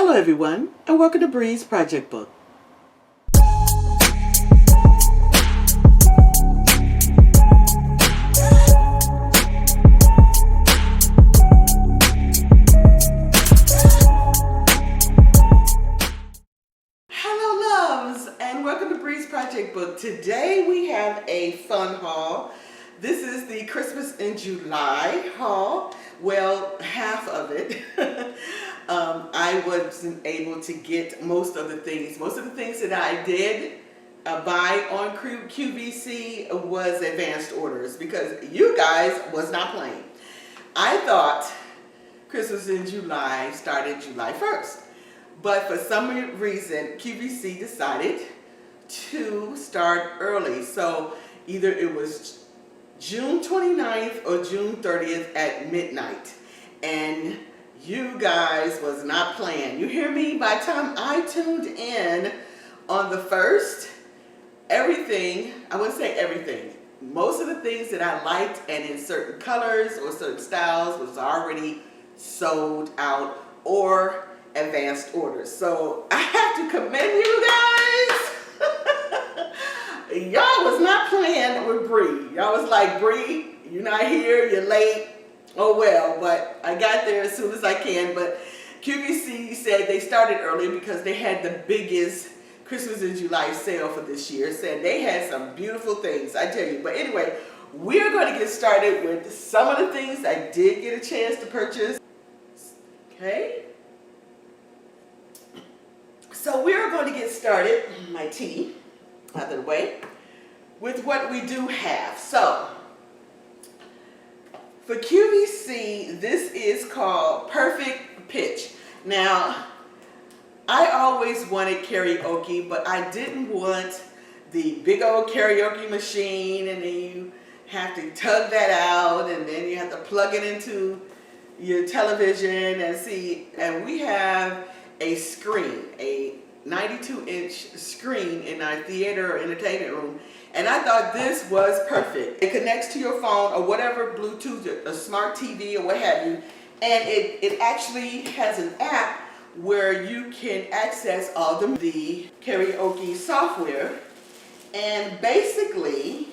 Hello everyone, and welcome to BRES Project Book. Hello loves, and welcome to BRES Project Book. Today we have a fun haul. This is the Christmas in July haul. Well, half of it. I wasn't able to get most of the things. Most of the things that I did buy on QVC was advanced orders because you guys was not playing. I thought Christmas in July started July 1st. But for some reason, QVC decided to start early. So either it was June 29th or June 30th at midnight. And you guys was not playing. You hear me? By the time I tuned in on the 1st, everything, I wouldn't say everything, most of the things that I liked and in certain colors or certain styles was already sold out or advanced orders. So I have to commend you guys. Y'all was not playing with Bree. Y'all was like, Bree, you're not here, you're late. Oh well, but I got there as soon as I can. But QVC said they started early because they had the biggest Christmas in July sale for this year. Said they had some beautiful things, I tell you. But anyway, we're going to get started with some of the things I did get a chance to purchase. Okay. So we're going to get started, my tea out of the way, with what we do have. So for QVC, this is called Perfect Pitch. Now, I always wanted karaoke, but I didn't want the big old karaoke machine, and then you have to tug that out, and then you have to plug it into your television and see. And we have a screen, a 92-inch screen in our theater or entertainment room. And I thought this was perfect. It connects to your phone or whatever, Bluetooth, a smart TV or what have you. And it actually has an app where you can access all the karaoke software. And basically,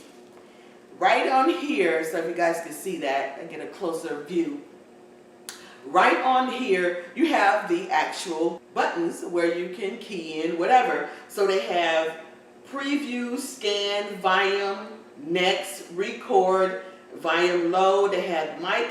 right on here, so if you guys can see that and get a closer view, right on here, you have the actual buttons where you can key in whatever. So they have preview, scan, volume, next, record, volume low. They have mic,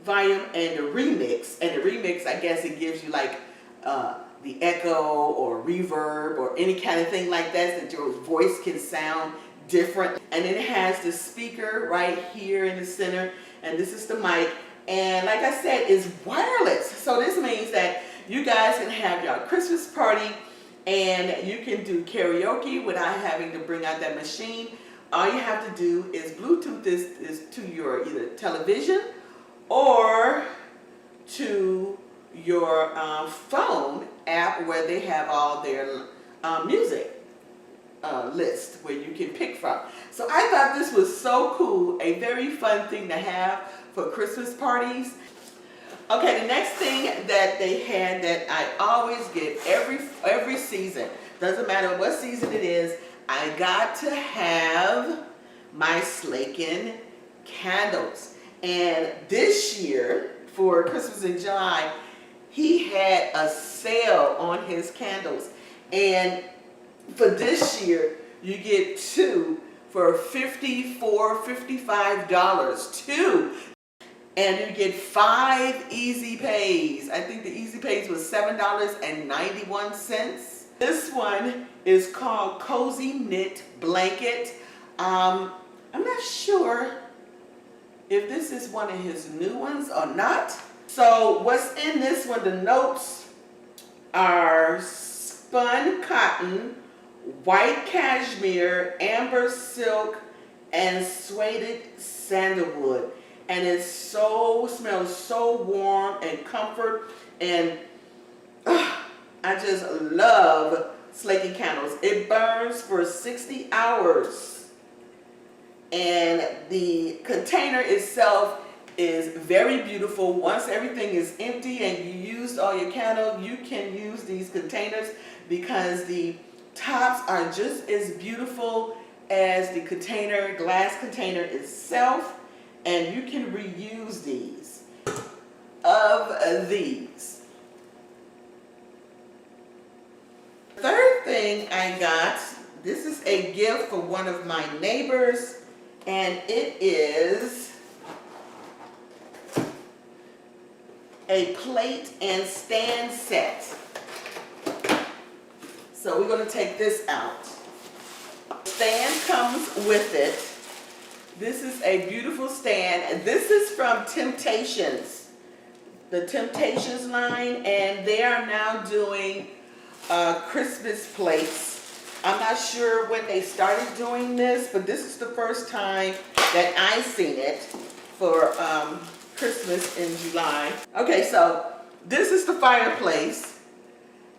volume, and the remix. And the remix, I guess it gives you like the echo or reverb or any kind of thing like that your voice can sound different. And then it has the speaker right here in the center. And this is the mic. And like I said, it's wireless. So this means that you guys can have your Christmas party and you can do karaoke without having to bring out that machine. All you have to do is Bluetooth this to your either television or to your phone app where they have all their music list where you can pick from. So I thought this was so cool, a very fun thing to have for Christmas parties. Okay, the next thing that they had that I always get every season, doesn't matter what season it is, I got to have my Slatkin candles. And this year, for Christmas in July, he had a sale on his candles. And for this year, you get two for $54, $55, two. And you get 5 easy pays. I think the easy pays was $7.91. This one is called Cozy Knit Blanket. I'm not sure if this is one of his new ones or not. So what's in this one, the notes are spun cotton, white cashmere, amber silk, and suede sandalwood. And it smells so warm and comfort, and I just love Slatkin candles. It burns for 60 hours, and the container itself is very beautiful. Once everything is empty and you used all your candle, you can use these containers because the tops are just as beautiful as the container, glass container itself, and you can reuse these. Of these. Third thing I got, this is a gift for one of my neighbors, and it is a plate and stand set. So we're going to take this out. Stand comes with it. This is a beautiful stand. This is from Temp-tations, the Temp-tations line, and they are now doing Christmas plates. I'm not sure when they started doing this, but this is the first time that I've seen it for Christmas in July. Okay, so this is the fireplace,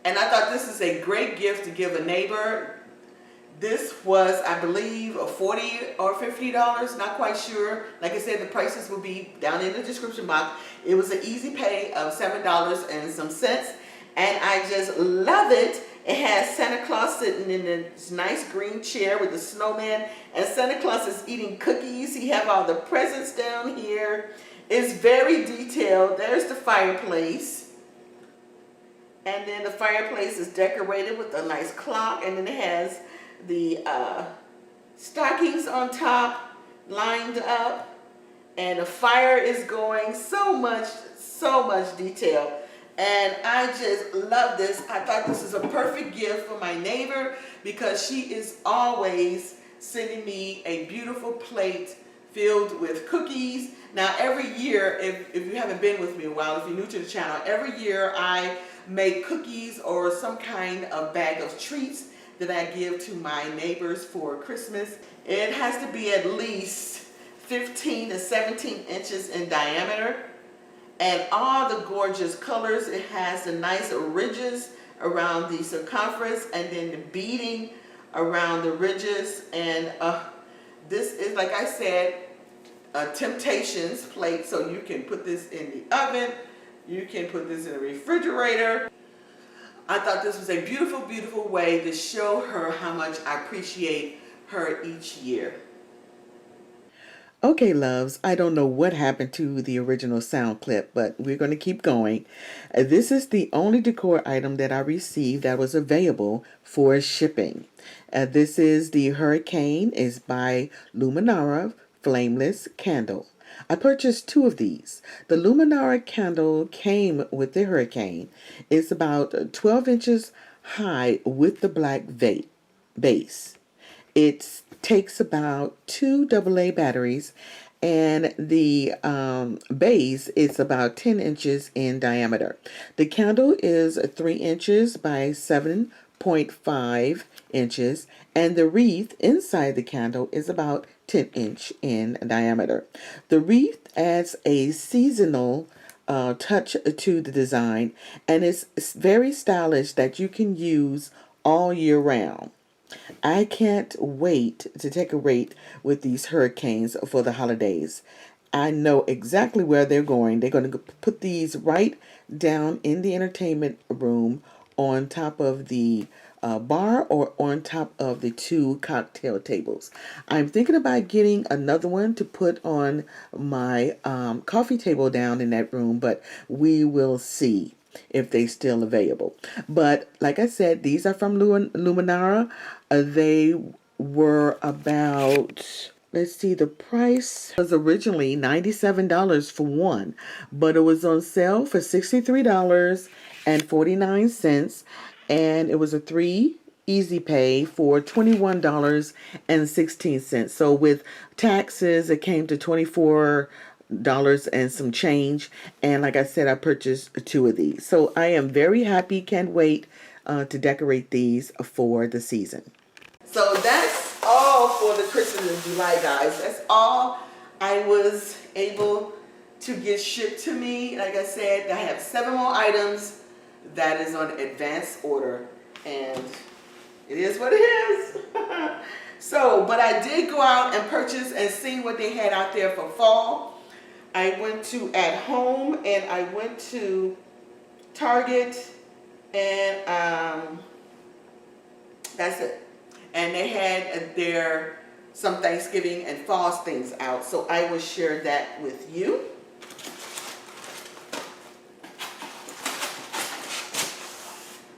and I thought this is a great gift to give a neighbor. This was, I believe, $40 or $50, not quite sure. Like I said, the prices will be down in the description box. It was an easy pay of $7 and some cents, and I just love it. It has Santa Claus sitting in this nice green chair with the snowman, and Santa Claus is eating cookies. He have all the presents down here. It's very detailed. There's the fireplace. And then the fireplace is decorated with a nice clock, and then it has the stockings on top lined up, and the fire is going. So much detail, and I just love this. I thought this is a perfect gift for my neighbor because she is always sending me a beautiful plate filled with cookies. Now every year, if you haven't been with me a while, if you're new to the channel, every year I make cookies or some kind of bag of treats that I give to my neighbors for Christmas. It has to be at least 15 to 17 inches in diameter, and all the gorgeous colors. It has the nice ridges around the circumference, and then the beading around the ridges. And this is, like I said, a Temp-tations plate, so you can put this in the oven, you can put this in the refrigerator. I thought this was a beautiful, beautiful way to show her how much I appreciate her each year. Okay, loves, I don't know what happened to the original sound clip, but we're going to keep going. This is the only decor item that I received that was available for shipping. This is the Hurricane. Is by Luminara Flameless Candle. I purchased 2 of these. The Luminara candle came with the Hurricane. It's about 12 inches high with the black base. It takes about 2 AA batteries, and the base is about 10 inches in diameter. The candle is 3 inches by 7.5 inches, and the wreath inside the candle is about 10 inch in diameter. The wreath adds a seasonal touch to the design, and it's very stylish that you can use all year round. I can't wait to decorate with these hurricanes for the holidays. I know exactly where they're going. They're going to put these right down in the entertainment room on top of the bar or on top of the 2 cocktail tables. I'm thinking about getting another one to put on my coffee table down in that room, but we will see if they still available. But like I said, these are from Luminara. They were about, let's see, the price was originally $97 for one, but it was on sale for $63.49, and it was a 3 easy pay for $21.16. So with taxes, it came to $24 and some change, and like I said, I purchased 2 of these. So I am very happy. Can't wait to decorate these for the season. So that's all for the Christmas in July, guys. That's all I was able to get shipped to me. Like I said, I have 7 more items that is on advance order, and it is what it is. So, but I did go out and purchase and see what they had out there for fall. I went to AtHome and I went to Target, and that's it. And they had some Thanksgiving and fall things out, so I will share that with you.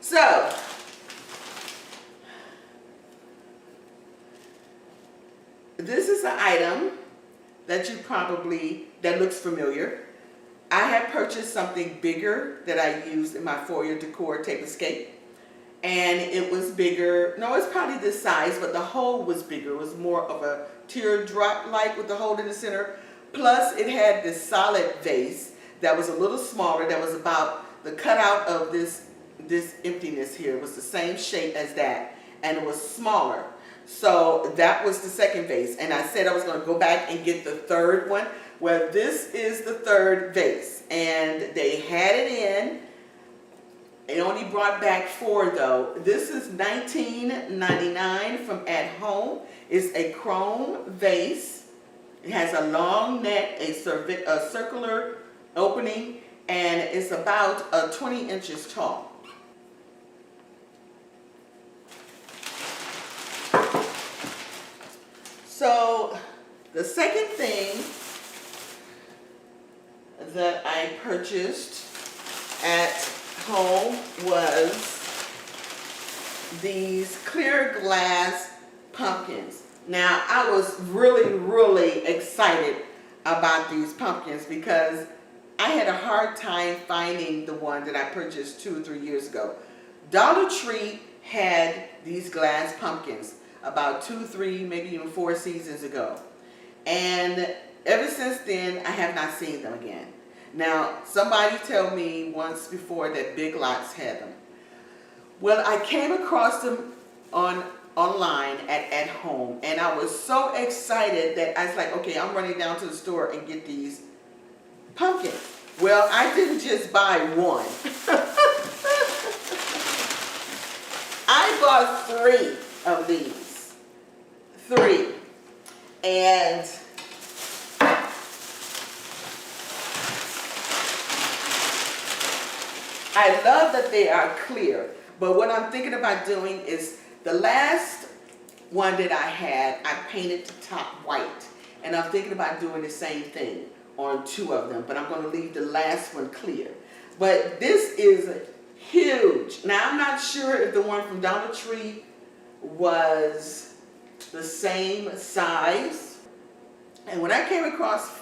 So, this is an item that that looks familiar. I had purchased something bigger that I used in my foyer decor tape escape. And it was bigger. No, it's probably this size, but the hole was bigger. It was more of a teardrop-like with the hole in the center. Plus, it had this solid vase that was a little smaller, that was about the cutout of this emptiness here. It was the same shape as that, and it was smaller. So that was the second vase. And I said I was going to go back and get the third one. Well, this is the third vase. And they had it in. It only brought back 4 though. This is $19.99 from AtHome. It's a chrome vase. It has a long neck, a circular opening, and it's about 20 inches tall. So the second thing that I purchased at home was these clear glass pumpkins. Now, I was really excited about these pumpkins because I had a hard time finding the one that I purchased 2 or 3 years ago. Dollar Tree had these glass pumpkins about 2, 3, maybe even 4 seasons ago. And ever since then, I have not seen them again. Now, somebody told me once before that Big Lots had them. Well, I came across them online at AtHome, and I was so excited that I was like, okay, I'm running down to the store and get these pumpkins. Well, I didn't just buy one. I bought 3 of these. 3. And I love that they are clear, but what I'm thinking about doing is the last one that I had, I painted the top white, and I'm thinking about doing the same thing on 2 of them, but I'm going to leave the last one clear. But this is huge. Now, I'm not sure if the one from Dollar Tree was the same size, and when I came across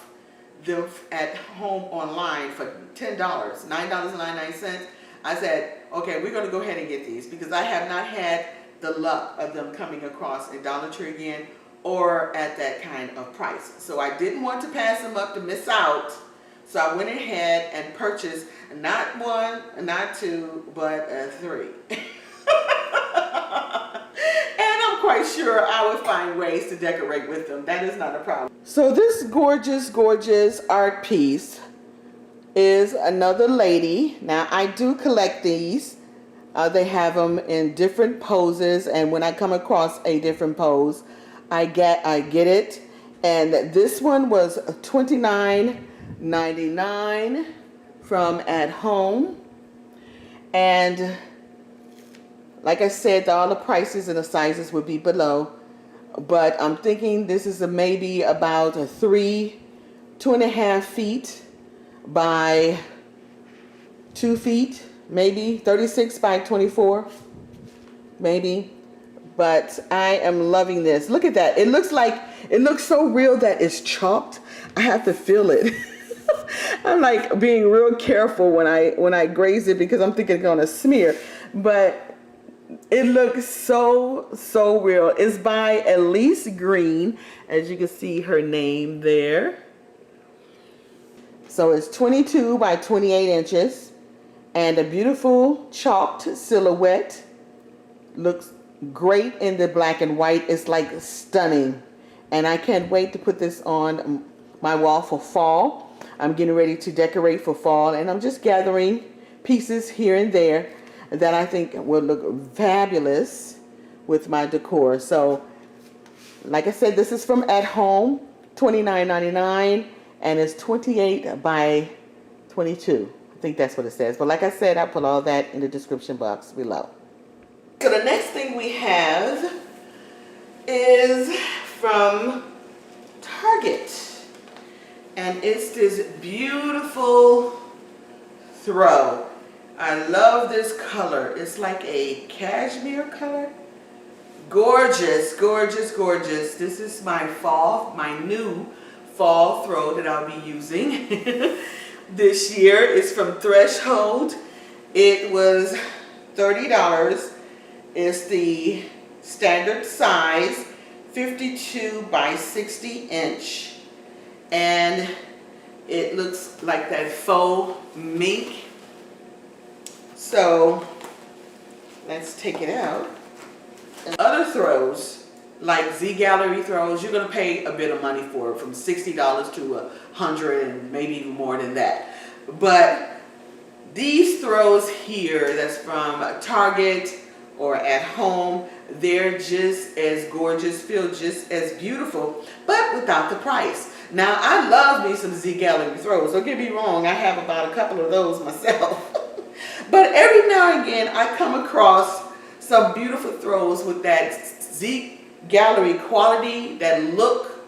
them at home online for $10, $9.99, I said, okay, we're going to go ahead and get these because I have not had the luck of them coming across in Dollar Tree again or at that kind of price. So I didn't want to pass them up to miss out. So I went ahead and purchased not 1, not 2, but 3. And I'm quite sure I would find ways to decorate with them. That is not a problem. So this gorgeous art piece is another lady. Now, I do collect these. They have them in different poses, and when I come across a different pose, I get it. And this one was $29.99 from AtHome. And like I said, all the prices and the sizes would be below. But I'm thinking this is maybe about a 2.5 feet by 2 feet, maybe 36 by 24, maybe. But I am loving this. Look at that. It looks so real that it's chalked. I have to feel it. I'm like being real careful when I graze it because I'm thinking it's gonna smear. But it looks so real. It's by Elise Green, as you can see her name there. So it's 22 by 28 inches and a beautiful chalked silhouette. Looks great in the black and white. It's like stunning. And I can't wait to put this on my wall for fall. I'm getting ready to decorate for fall, and I'm just gathering pieces here and there that I think will look fabulous with my decor. So, like I said, this is from AtHome, $29.99, and it's 28 by 22. I think that's what it says. But like I said, I'll put all that in the description box below. So the next thing we have is from Target. And it's this beautiful throw. I love this color. It's like a cashmere color. Gorgeous, gorgeous, gorgeous. This is my new fall throw that I'll be using this year. It's from Threshold. It was $30. It's the standard size, 52 by 60 inch. And it looks like that faux mink. So let's take it out. And other throws, like Z Gallery throws, you're going to pay a bit of money for it, from $60 to $100 and maybe even more than that. But these throws here, that's from Target or at home, they're just as gorgeous, feel just as beautiful, but without the price. Now, I love me some Z Gallery throws. Don't get me wrong, I have about a couple of those myself. But every now and again, I come across some beautiful throws with that Z Gallery quality, that look,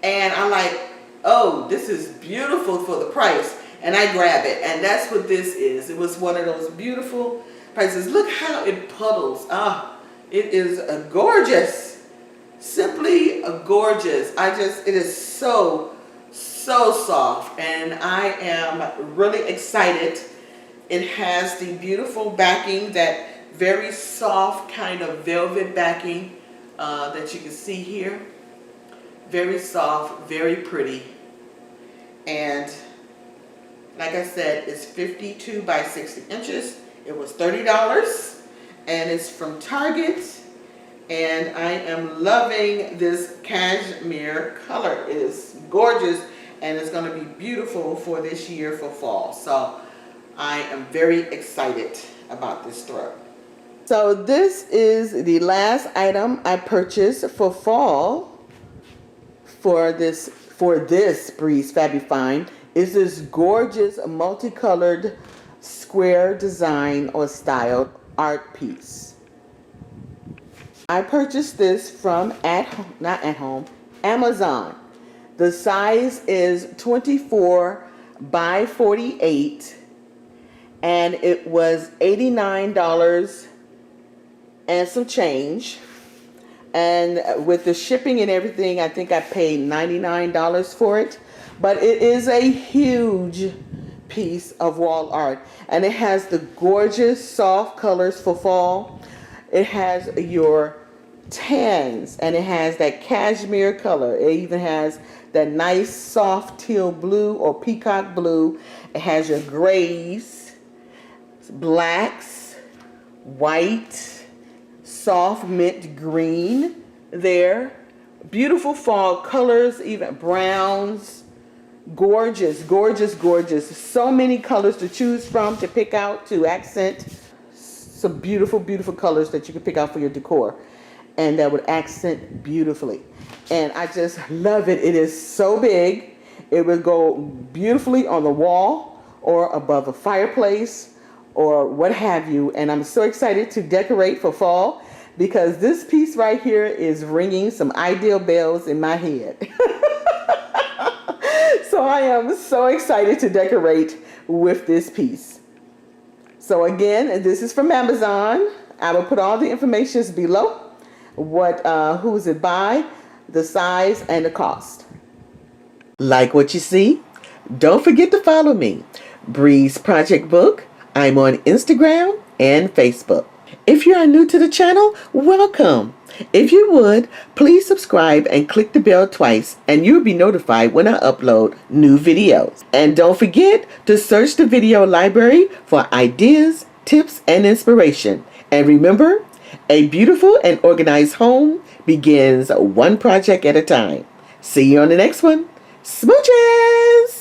and I'm like, oh, this is beautiful for the price, and I grab it, and that's what this is. It was one of those beautiful prices. Look how it puddles. It is a gorgeous, simply a gorgeous. It is so soft, and I am really excited. It has the beautiful backing, that very soft kind of velvet backing that you can see here. Very soft, very pretty. And like I said, it's 52 by 60 inches. It was $30, and it's from Target. And I am loving this cashmere color. It is gorgeous, and it's going to be beautiful for this year for fall. So I am very excited about this throw. So this is the last item I purchased for fall for this BRES FABBY Find. Is this gorgeous multicolored square design or styled art piece. I purchased this from Amazon. The size is 24 by 48, and it was $89 and some change. And with the shipping and everything, I think I paid $99 for it. But it is a huge piece of wall art, and it has the gorgeous soft colors for fall. It has your tans, and it has that cashmere color. It even has that nice soft teal blue or peacock blue. It has your grays, blacks, white, soft mint green there. Beautiful fall colors, even browns. Gorgeous, gorgeous, gorgeous. So many colors to choose from, to pick out, to accent. Some beautiful, beautiful colors that you can pick out for your decor, and that would accent beautifully. And I just love it. It is so big. It would go beautifully on the wall or above a fireplace or what have you. And I'm so excited to decorate for fall, because this piece right here is ringing some ideal bells in my head. So I am so excited to decorate with this piece. So again, this is from Amazon. I will put all the information below. Who is it by, the size, and the cost. Like what you see? Don't forget to follow me, BRES Project Book. I'm on Instagram and Facebook. If you are new to the channel, welcome. If you would, please subscribe and click the bell twice, and you'll be notified when I upload new videos. And don't forget to search the video library for ideas, tips, and inspiration. And remember, a beautiful and organized home begins one project at a time. See you on the next one. Smooches!